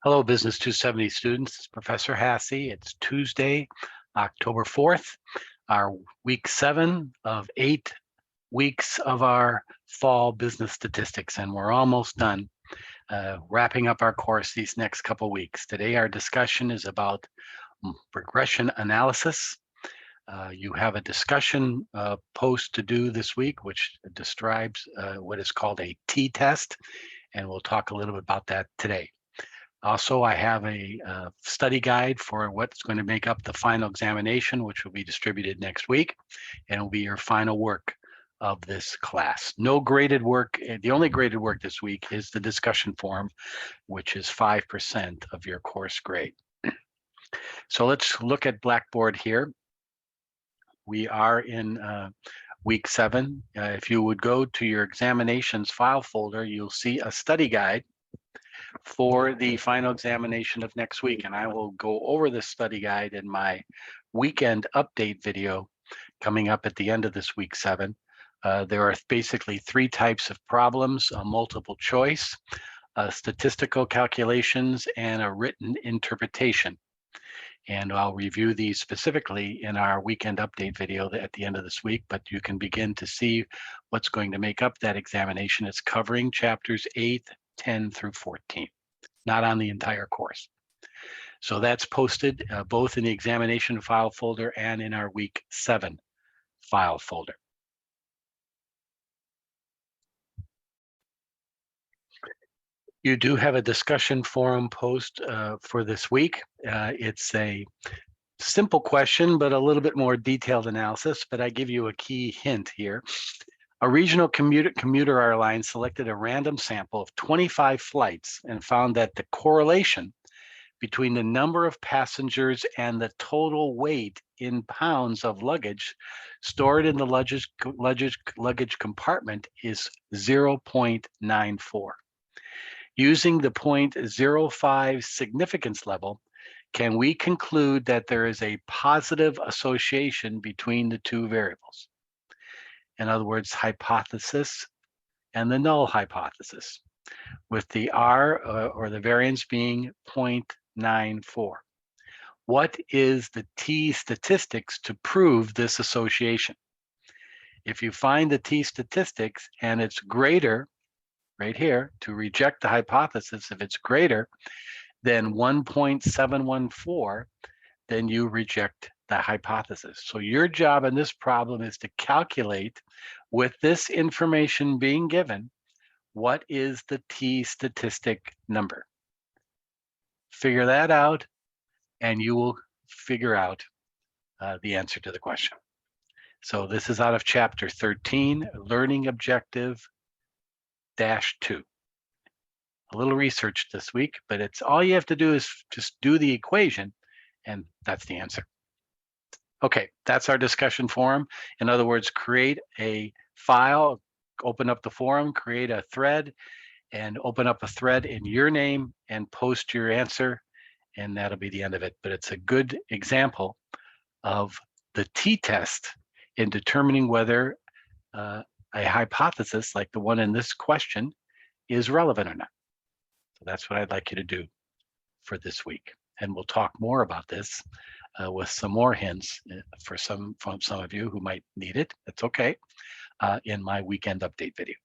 Hello, Business 270 students. It's Professor Hassey. It's Tuesday, October 4th, our week 7 of 8 weeks of our fall business statistics, and we're almost done wrapping up our course these next couple weeks. Today, our discussion is about regression analysis. You have a discussion post to do this week, which describes what is called a T test, and we'll talk a little bit about that today. Also, I have a study guide for what's going to make up the final examination, which will be distributed next week, and will be your final work of this class. No graded work. The only graded work this week is the discussion forum, which is 5% of your course grade. So let's look at Blackboard here. We are in week 7. If you would go to your examinations file folder, you'll see a study guide for the final examination of next week. And I will go over this study guide in my weekend update video coming up at the end of this week 7. There are basically 3 types of problems: a multiple choice, statistical calculations, and a written interpretation. And I'll review these specifically in our weekend update video at the end of this week, but you can begin to see what's going to make up that examination. It's covering chapters 8, 10 through 14, not on the entire course. So that's posted both in the examination file folder and in our week 7 file folder. You do have a discussion forum post for this week. It's a simple question, but a little bit more detailed analysis, but I give you a key hint here. A regional commuter airline selected a random sample of 25 flights and found that the correlation between the number of passengers and the total weight in pounds of luggage stored in the luggage compartment is 0.94. Using the 0.05 significance level, can we conclude that there is a positive association between the two variables? In other words, hypothesis and the null hypothesis, with the R or the variance being 0.94. What is the T statistics to prove this association? If you find the T statistics and it's greater, right here, to reject the hypothesis, if it's greater than 1.714, then you reject the hypothesis. So your job in this problem is to calculate, with this information being given, what is the T statistic number. Figure that out, and you will figure out the answer to the question. So this is out of chapter 13, Learning Objective -2. A little research this week, but it's all you have to do is just do the equation, and that's the answer. Okay, that's our discussion forum. In other words, create a file, open up the forum, create a thread, and open up a thread in your name and post your answer, and that'll be the end of it. But it's a good example of the t-test in determining whether a hypothesis like the one in this question is relevant or not. So that's what I'd like you to do for this week. And we'll talk more about this with some more hints from some of you who might need it. That's okay, in my weekend update video.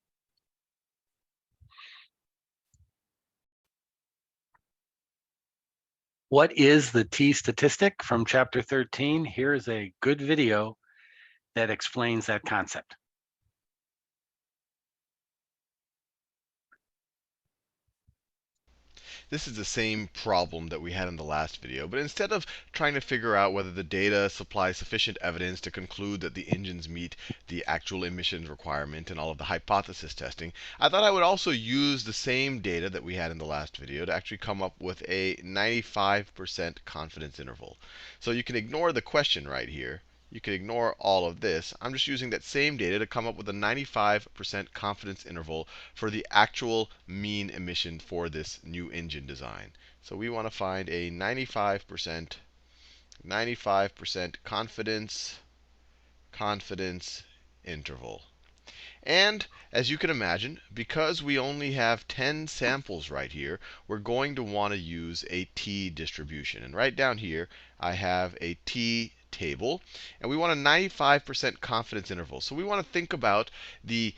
What is the T statistic from chapter 13? Here's a good video that explains that concept. This is the same problem that we had in the last video, but instead of trying to figure out whether the data supplies sufficient evidence to conclude that the engines meet the actual emissions requirement and all of the hypothesis testing, I thought I would also use the same data that we had in the last video to actually come up with a 95% confidence interval. So you can ignore the question right here. You can ignore all of this. I'm just using that same data to come up with a 95% confidence interval for the actual mean emission for this new engine design. So we want to find a 95% confidence interval. And as you can imagine, because we only have 10 samples right here, we're going to want to use a t distribution. And right down here, I have a t table, and we want a 95% confidence interval. So we want to think about the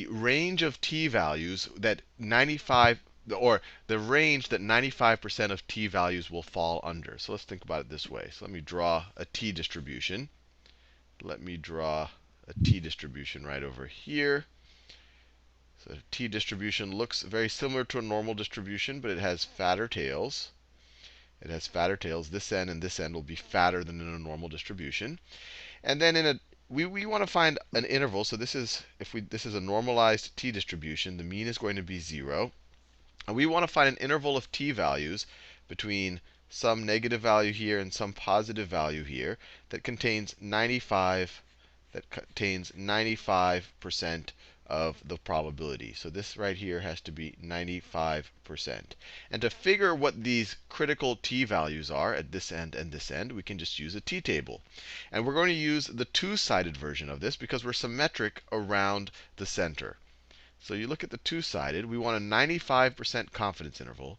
range of t values that 95 or the range that 95% of t values will fall under. So let's think about it this way. So let me draw a t distribution. Let me draw a t distribution right over here. So t distribution looks very similar to a normal distribution, but it has fatter tails. It has fatter tails. This end and this end will be fatter than in a normal distribution. And then we want to find an interval. So this is this is a normalized t distribution. The mean is going to be 0. And we want to find an interval of t values between some negative value here and some positive value here that contains 95% of the probability. So this right here has to be 95%. And to figure what these critical t values are at this end and this end, we can just use a t table. And we're going to use the two-sided version of this because we're symmetric around the center. So you look at the two-sided, we want a 95% confidence interval.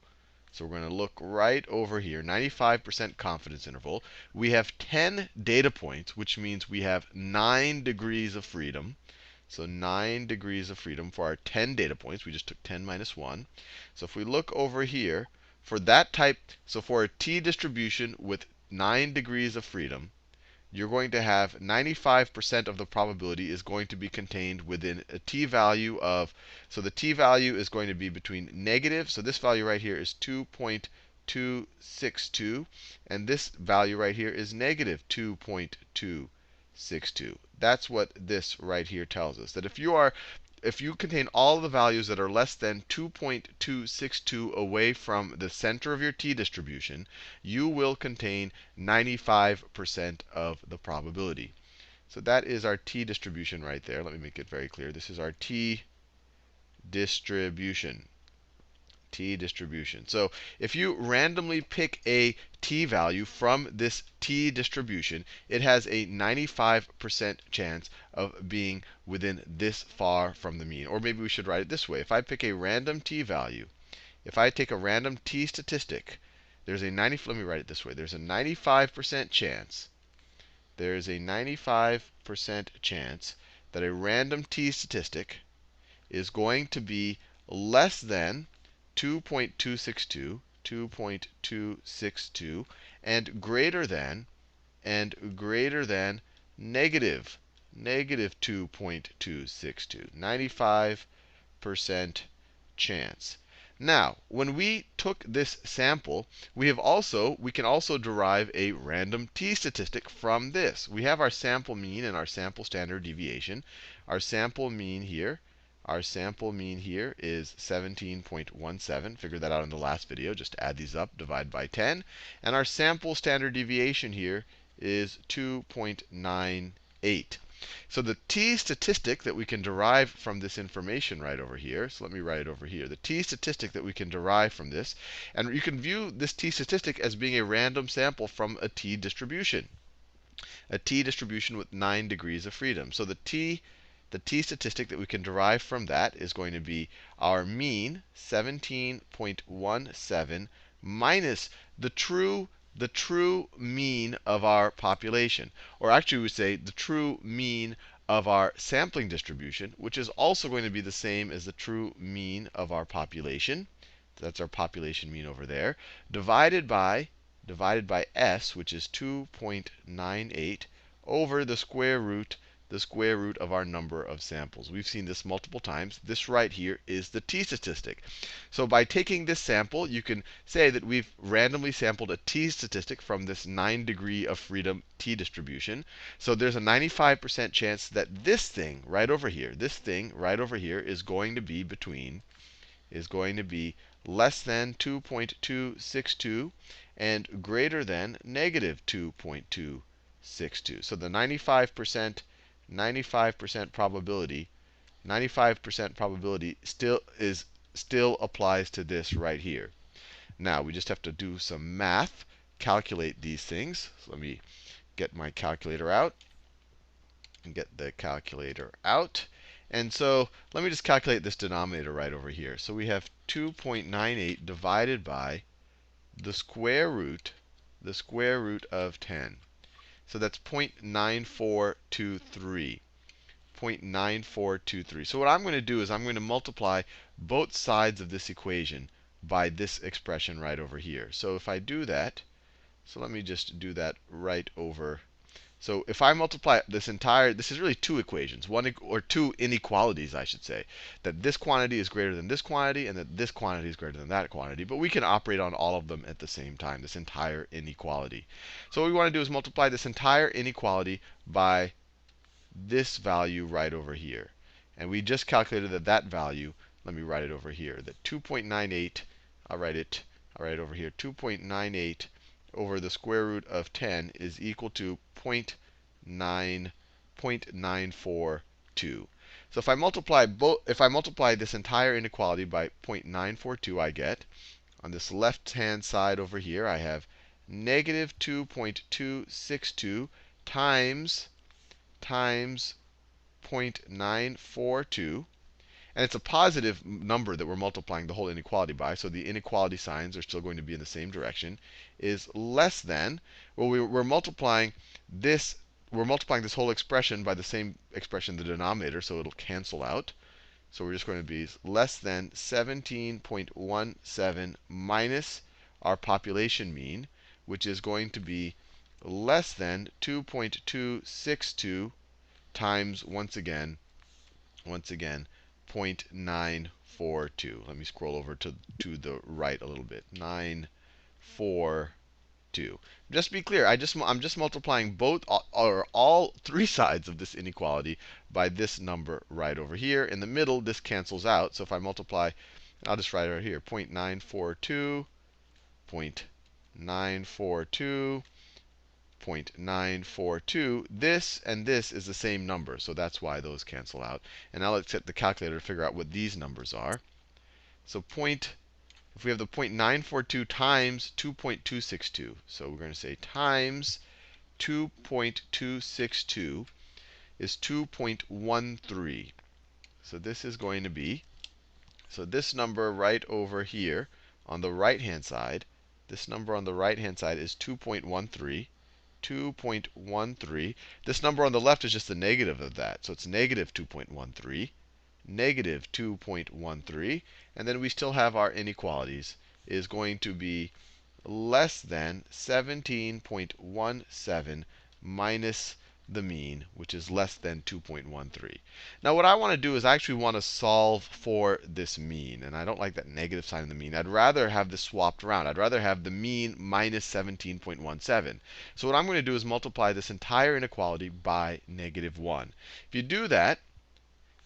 So we're going to look right over here, 95% confidence interval. We have 10 data points, which means we have 9 degrees of freedom. So 9 degrees of freedom for our 10 data points. We just took 10 minus 1. So if we look over here, for that type, so for a t distribution with 9 degrees of freedom, you're going to have 95% of the probability is going to be contained within a t value of, so the t value is going to be between negative, so this value right here is 2.262, and this value right here is negative 2.262. That's what this right here tells us. That if you contain all the values that are less than 2.262 away from the center of your t distribution, you will contain 95% of the probability. So that is our t distribution right there. Let me make it very clear. This is our t distribution. T distribution. So if you randomly pick a t value from this t distribution, it has a 95% chance of being within this far from the mean. Or maybe we should write it this way. If I pick a random t value, if I take a random t statistic, there's a 90, let me write it this way. There's a 95% chance. There's a 95% chance that a random t statistic is going to be less than 2.262, and greater than negative 2.262. 95% chance. Now, when we took this sample, we can also derive a random t statistic from this. We have our sample mean and our sample standard deviation. Our sample mean here is 17.17. Figured that out in the last video. Just add these up, divide by 10. And our sample standard deviation here is 2.98. So the t statistic that we can derive from this information right over here, so let me write it over here. The t statistic that we can derive from this, and you can view this t statistic as being a random sample from a t distribution. A t distribution with 9 degrees of freedom. So the t statistic that we can derive from that is going to be our mean, 17.17, minus the true mean of our population. Or actually, we would say the true mean of our sampling distribution, which is also going to be the same as the true mean of our population. That's our population mean over there, divided by s, which is 2.98, over the square root of our number of samples. We've seen this multiple times. This right here is the t statistic. So by taking this sample, you can say that we've randomly sampled a t statistic from this 9 degree of freedom t distribution. So there's a 95% chance that this thing right over here, is going to be less than 2.262 and greater than negative 2.262. So the 95% probability, 95% probability still applies to this right here. Now we just have to do some math, calculate these things. So let me get my calculator out. And so let me just calculate this denominator right over here. So we have 2.98 divided by the square root of 10. So that's 0.9423. 0.9423. So what I'm going to do is I'm going to multiply both sides of this equation by this expression right over here. So if I do that, so let me just do that right over. So if I multiply this is really two equations, or two inequalities, I should say, that this quantity is greater than this quantity, and that this quantity is greater than that quantity. But we can operate on all of them at the same time, this entire inequality. So what we want to do is multiply this entire inequality by this value right over here. And we just calculated that value, let me write it over here, that 2.98, I'll write it over here, 2.98 over the square root of 10 is equal to 0.942. So if I multiply this entire inequality by 0.942, I get, on this left-hand side over here, I have negative 2.262 times 0.942. And it's a positive number that we're multiplying the whole inequality by, so the inequality signs are still going to be in the same direction, is less than, well, we're multiplying this whole expression by the same expression in the denominator, so it'll cancel out. So we're just going to be less than 17.17 minus our population mean, which is going to be less than 2.262 times, once again, 0.942. Let me scroll over to the right a little bit. 942. Just to be clear, I'm just multiplying both or all three sides of this inequality by this number right over here. In the middle, this cancels out. So if I multiply, I'll just write it right here, 0.942, 0.942, 0.942. This and this is the same number, so that's why those cancel out. And now let's hit the calculator to figure out what these numbers are. So if we have the 0.942 times 2.262, so we're going to say times 2.262 is 2.13. So this is going to be, so this number right over here on the right-hand side, this number on the right-hand side is 2.13. 2.13. This number on the left is just the negative of that. So it's negative 2.13. Negative 2.13. And then we still have our inequalities is going to be less than 17.17 minus the mean, which is less than 2.13. Now what I want to do is I actually want to solve for this mean. And I don't like that negative sign in the mean. I'd rather have this swapped around. I'd rather have the mean minus 17.17. So what I'm going to do is multiply this entire inequality by -1. If you do that,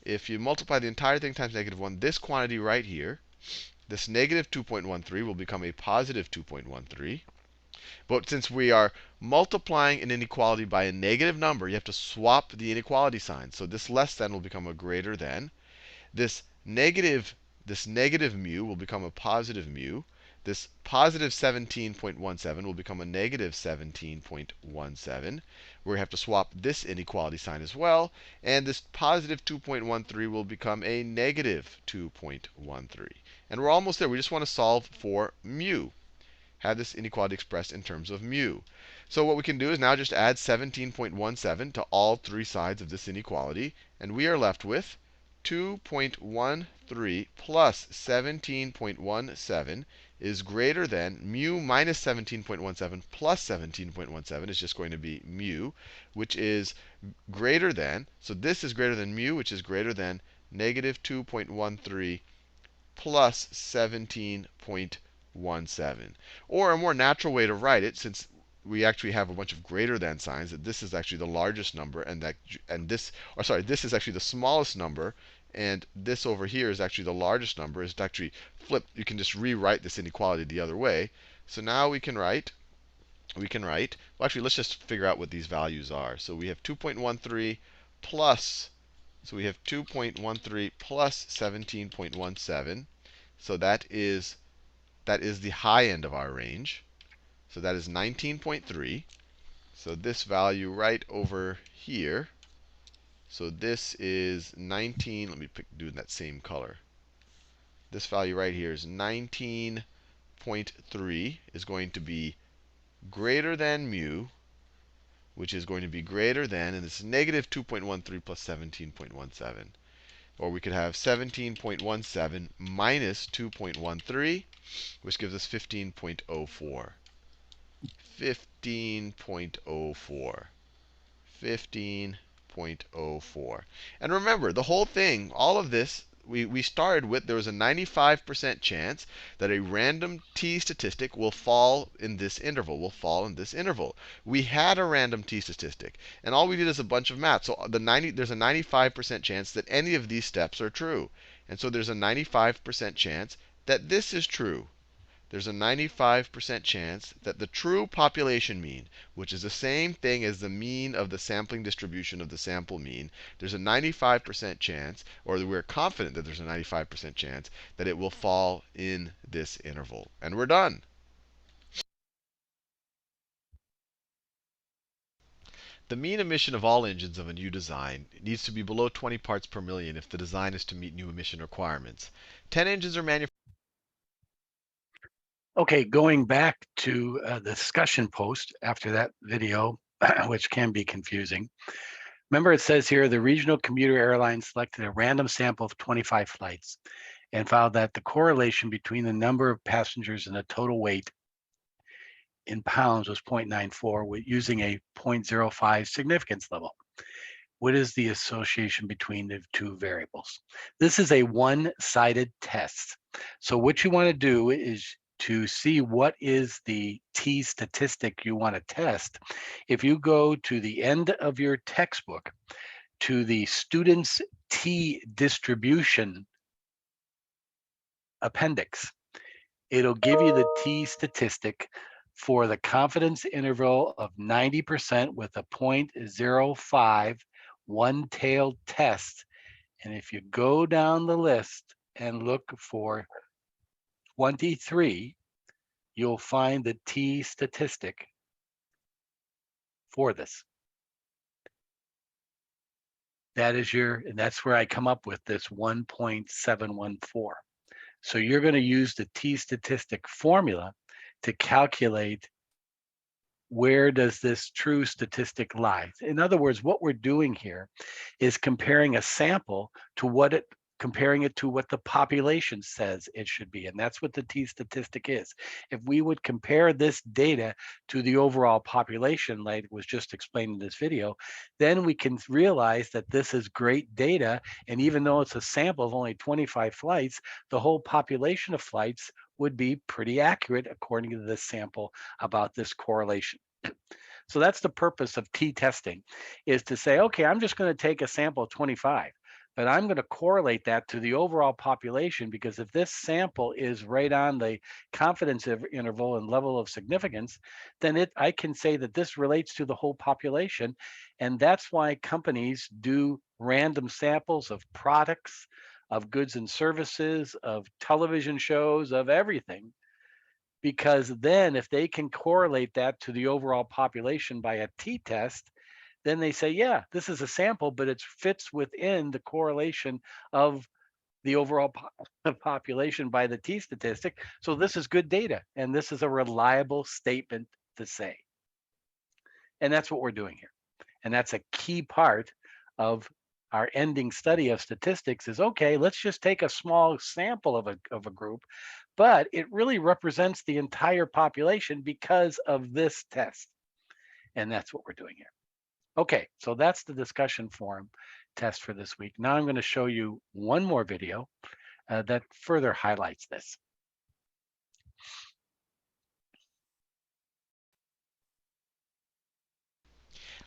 if you multiply the entire thing times -1, this quantity right here, this negative 2.13 will become a positive 2.13. But since we are multiplying an inequality by a negative number, you have to swap the inequality sign. So this less than will become a greater than. This negative mu will become a positive mu. This positive 17.17 will become a negative 17.17. We have to swap this inequality sign as well. And this positive 2.13 will become a negative 2.13. And we're almost there. We just want to solve for mu. Have this inequality expressed in terms of mu. So what we can do is now just add 17.17 to all three sides of this inequality. And we are left with 2.13 plus 17.17 is greater than mu minus 17.17 plus 17.17 is just going to be mu, which is greater than, so this is greater than mu, which is greater than negative 2.13 plus 17.17. Or a more natural way to write it, since we actually have a bunch of greater than signs, that this is actually the largest number, and this is actually the smallest number, and this over here is actually the largest number. Is to actually flip, you can just rewrite this inequality the other way. So now we can write, well, actually, let's just figure out what these values are. So we have 2.13 plus, so we have 2.13 plus 17.17. So that is the high end of our range. So that is 19.3. So this value right over here, So this is 19. Let me do that same color. This value right here is 19.3 is going to be greater than mu, which is going to be greater than, and this is negative 2.13 plus 17.17. Or we could have 17.17 minus 2.13, which gives us 15.04. 15.04. 15.04. And remember, the whole thing, all of this, we started with there was a 95% chance that a random t statistic will fall in this interval, We had a random t statistic, and all we did is a bunch of math. So there's a 95% chance that any of these steps are true. And so there's a 95% chance that this is true. There's a 95% chance that the true population mean, which is the same thing as the mean of the sampling distribution of the sample mean, there's a 95% chance, or we're confident that there's a 95% chance, that it will fall in this interval. And we're done. The mean emission of all engines of a new design needs to be below 20 parts per million if the design is to meet new emission requirements. 10 engines are manufactured. Okay, going back to the discussion post after that video, which can be confusing. Remember, it says here the regional commuter airline selected a random sample of 25 flights and found that the correlation between the number of passengers and the total weight in pounds was 0.94 with using a 0.05 significance level. What is the association between the two variables? This is a one-sided test. So what you want to do is to see what is the T statistic you want to test. If you go to the end of your textbook, to the student's T distribution appendix, it'll give you the T statistic for the confidence interval of 90% with a 0.05 one-tailed test. And if you go down the list and look for 23, you'll find the T statistic for this. And that's where I come up with this 1.714. So you're going to use the T statistic formula to calculate where does this true statistic lie. In other words, what we're doing here is comparing a sample to comparing it to what the population says it should be. And that's what the T statistic is. If we would compare this data to the overall population, like was just explained in this video, then we can realize that this is great data. And even though it's a sample of only 25 flights, the whole population of flights would be pretty accurate according to this sample about this correlation. So that's the purpose of t-testing, is to say, okay, I'm just going to take a sample of 25, but I'm going to correlate that to the overall population, because if this sample is right on the confidence interval and level of significance, then I can say that this relates to the whole population. And that's why companies do random samples of products, of goods and services, of television shows, of everything. Because then if they can correlate that to the overall population by a t-test, then they say, yeah, this is a sample, but it fits within the correlation of the overall population by the T statistic. So this is good data, and this is a reliable statement to say. And that's what we're doing here. And that's a key part of our ending study of statistics is, okay, let's just take a small sample of a group, but it really represents the entire population because of this test. And that's what we're doing here. Okay, so that's the discussion forum test for this week. Now I'm going to show you one more video that further highlights this.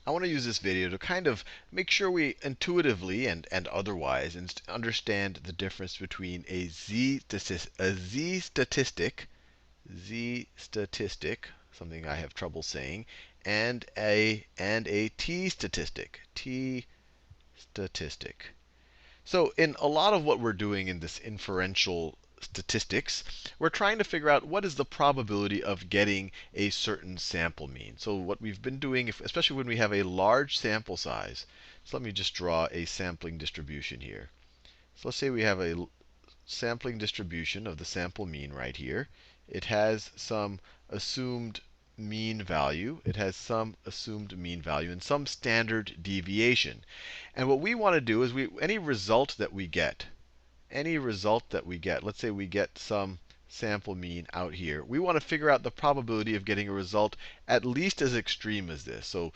I want to use this video to kind of make sure we intuitively and otherwise understand the difference between a z statistic, something I have trouble saying, and a t statistic, So in a lot of what we're doing in this inferential statistics, we're trying to figure out what is the probability of getting a certain sample mean. So what we've been doing, especially when we have a large sample size, so let me just draw a sampling distribution here. So let's say we have a sampling distribution of the sample mean right here. It has some assumed mean value. It has some assumed mean value and some standard deviation. And what we want to do is any result that we get, let's say we get some sample mean out here, we want to figure out the probability of getting a result at least as extreme as this. So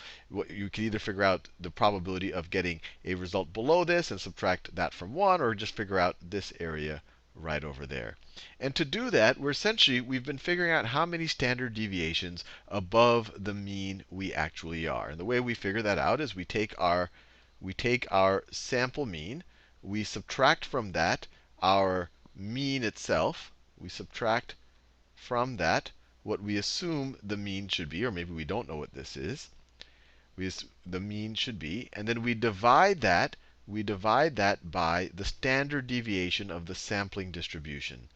you can either figure out the probability of getting a result below this and subtract that from 1, or just figure out this area right over there. And to do that, we've been figuring out how many standard deviations above the mean we actually are. And the way we figure that out is we take our sample mean, we subtract from that our mean itself, we subtract from that what we assume the mean should be, or maybe we don't know what this is. The mean should be, and then we divide that by the standard deviation of the sampling distribution.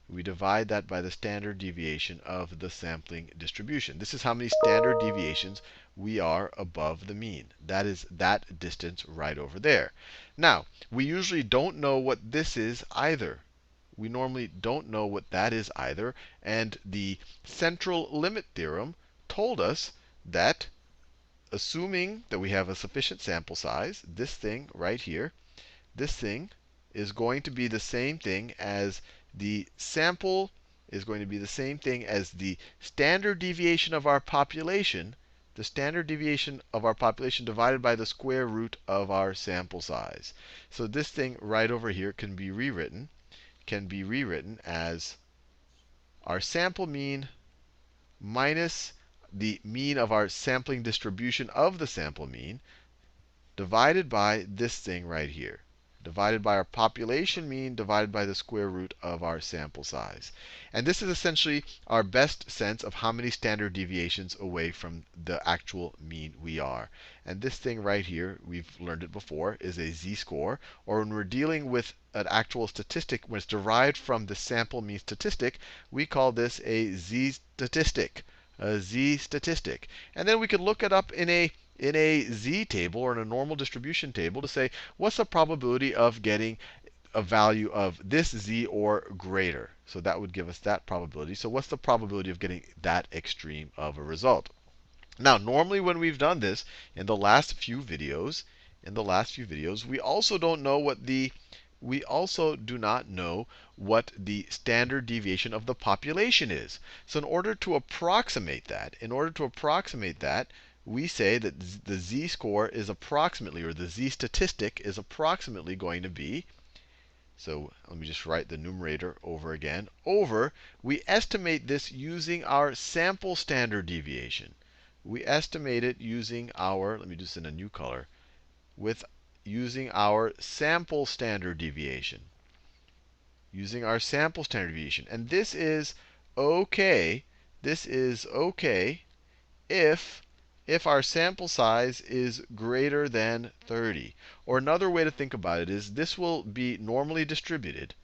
We divide that by the standard deviation of the sampling distribution. This is how many standard deviations we are above the mean. That is that distance right over there. Now, we usually don't know what this is either. We normally don't know what that is either. And the central limit theorem told us that assuming that we have a sufficient sample size, this thing right here, this thing is going to be the same thing as the sample is going to be the same thing as the standard deviation of our population, the standard deviation of our population divided by the square root of our sample size. So this thing right over here can be rewritten as our sample mean minus the mean of our sampling distribution of the sample mean divided by this thing right here, divided by our population mean divided by the square root of our sample size. And this is essentially our best sense of how many standard deviations away from the actual mean we are. And this thing right here, we've learned it before, is a z-score. Or when we're dealing with an actual statistic, when it's derived from the sample mean statistic, we call this a z-statistic. A z-statistic. And then we could look it up in a z table or in a normal distribution table to say, what's the probability of getting a value of this z or greater? So that would give us that probability. So what's the probability of getting that extreme of a result? Now, normally when we've done this in the last few videos, we also don't know we also do not know what the standard deviation of the population is. So in order to approximate that, we say that the z-score is approximately, or the z-statistic is approximately going to be, so let me just write the numerator over again, over, we estimate this using our sample standard deviation. We estimate it using our, let me do this in a new color, using our sample standard deviation. Using our sample standard deviation. And this is okay. This is okay if our sample size is greater than 30. Or another way to think about it is this will be normally distributed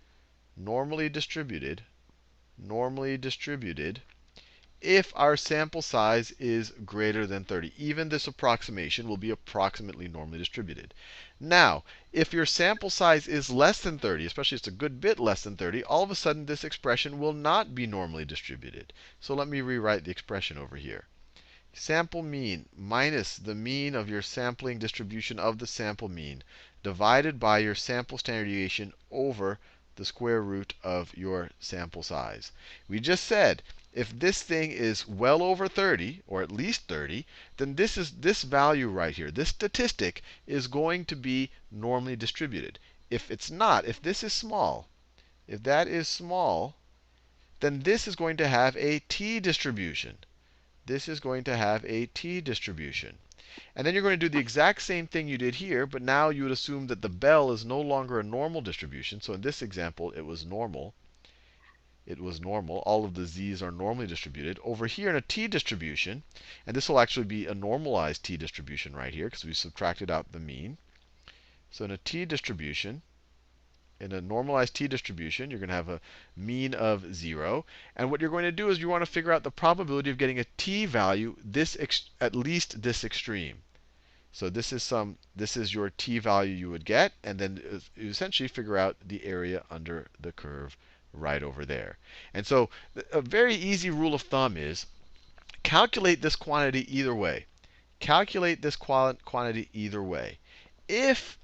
if our sample size is greater than 30. Even this approximation will be approximately normally distributed. Now, if your sample size is less than 30, especially it's a good bit less than 30, all of a sudden this expression will not be normally distributed. So let me rewrite the expression over here. Sample mean minus the mean of your sampling distribution of the sample mean divided by your sample standard deviation over the square root of your sample size. We just said if this thing is well over 30, or at least 30, then this value right here, this statistic, is going to be normally distributed. If it's not, if this is small, if that is small, then this is going to have a t distribution. This is going to have a t distribution. And then you're going to do the exact same thing you did here, but now you would assume that the bell is no longer a normal distribution. So in this example, it was normal. It was normal. All of the z's are normally distributed. Over here in a t distribution, and this will actually be a normalized t distribution right here because we subtracted out the mean. So in a t distribution, In a normalized t distribution, you're going to have a mean of 0. And what you're going to do is you want to figure out the probability of getting a t value at least this extreme. So this is your t value you would get, and then you essentially figure out the area under the curve right over there. And so a very easy rule of thumb is calculate this quantity either way. Calculate this quantity either way. If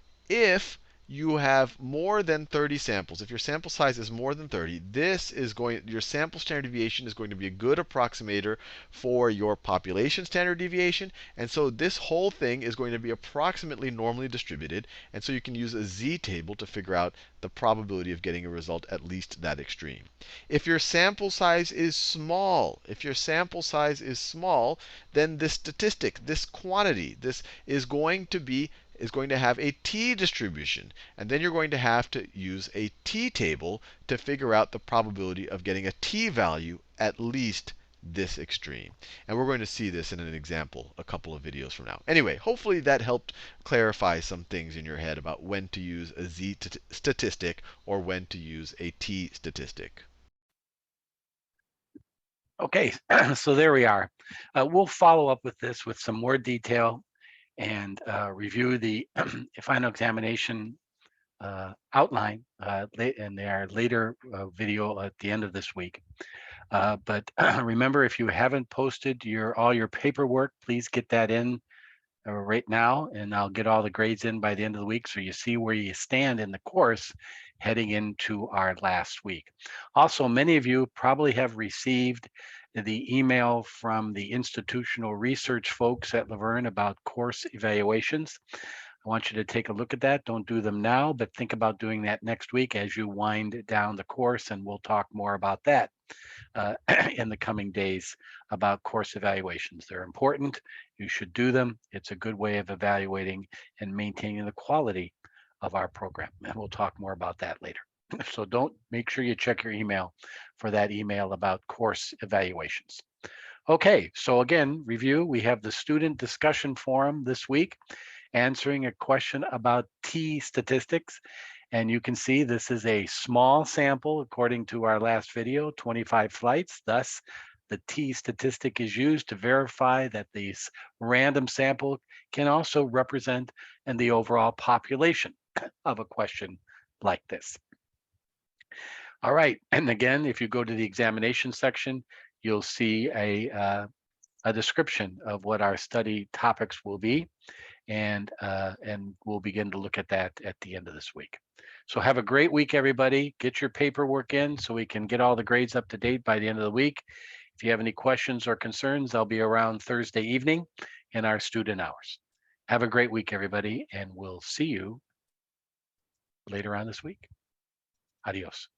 you have more than 30 samples, if your sample size is more than 30, your sample standard deviation is going to be a good approximator for your population standard deviation. And so this whole thing is going to be approximately normally distributed. And so you can use a z-table to figure out the probability of getting a result at least that extreme. If your sample size is small, then this statistic, this quantity, this is going to have a t distribution. And then you're going to have to use a t-table to figure out the probability of getting a t value at least this extreme. And we're going to see this in an example a couple of videos from now. Anyway, hopefully that helped clarify some things in your head about when to use a z-statistic or when to use a t-statistic. Okay, so there we are. We'll follow up with this with some more detail and review the final examination outline in their later video at the end of this week. But remember, if you haven't posted all your paperwork, please get that in right now, and I'll get all the grades in by the end of the week so you see where you stand in the course heading into our last week. Also, many of you probably have received the email from the institutional research folks at Laverne about course evaluations. I want you to take a look at that. Don't do them now, but think about doing that next week as you wind down the course, and we'll talk more about that in the coming days about course evaluations. They're important. You should do them. It's a good way of evaluating and maintaining the quality of our program. And we'll talk more about that later. So make sure you check your email for that email about course evaluations. Okay, so again, review. We have the student discussion forum this week answering a question about T statistics. And you can see this is a small sample according to our last video, 25 flights. Thus, the T statistic is used to verify that this random sample can also represent the overall population of a question like this. All right, and again, if you go to the examination section, you'll see a description of what our study topics will be, and we'll begin to look at that at the end of this week. So have a great week, everybody. Get your paperwork in so we can get all the grades up to date by the end of the week. If you have any questions or concerns, I'll be around Thursday evening in our student hours. Have a great week, everybody, and we'll see you later on this week. Adios.